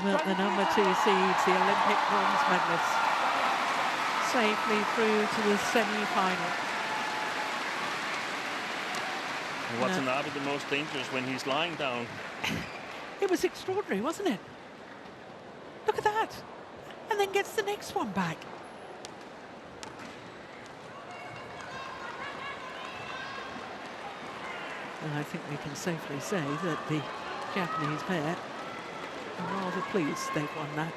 Well, the number 2 seeds, the Olympic bronze medalists, safely through to the semi-final. Watanabe the most dangerous when he's lying down. It was extraordinary, wasn't it? Look at that. And then gets the next one back. And I think we can safely say that the Japanese pair are rather pleased they've won that.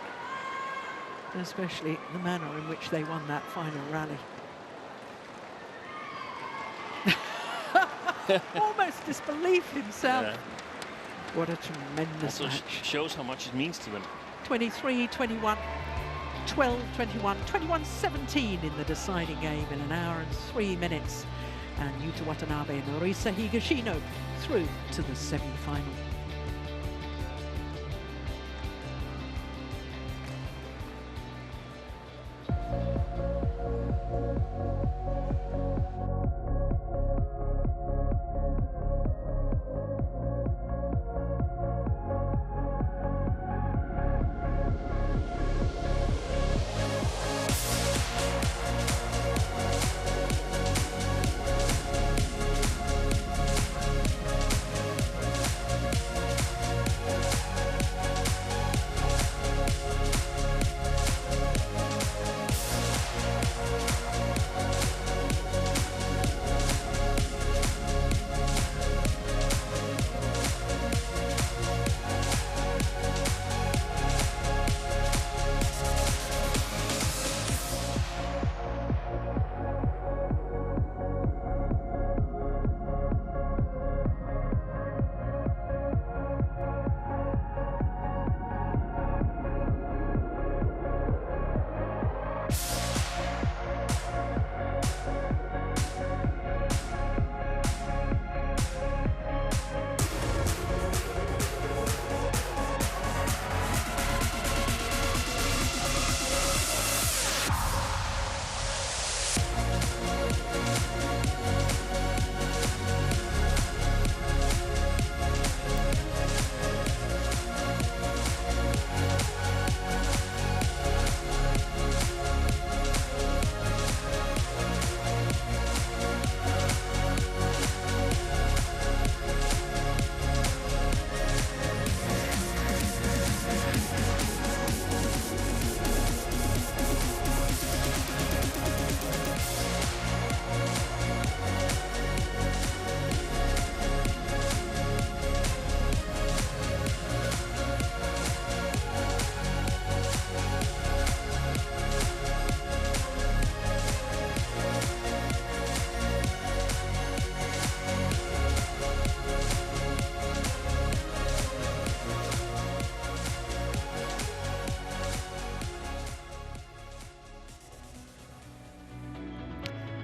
especially the manner in which they won that final rally. Almost disbelief himself. Yeah. What a tremendous Also match. shows how much it means to them. 23-21, 12-21, 21-17 in the deciding game in an hour and 3 minutes. And Yuta Watanabe and Risa Higashino through to the semi-final.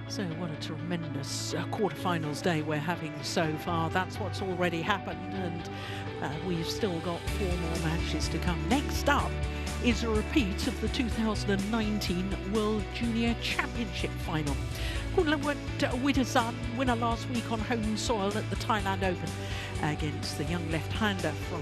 So what a tremendous quarterfinals day we're having so far. That's what's already happened, and we've still got 4 more matches to come. Next up is a repeat of the 2019 World Junior Championship final. Kunlawat Witasan, winner last week on home soil at the Thailand Open against the young left-hander from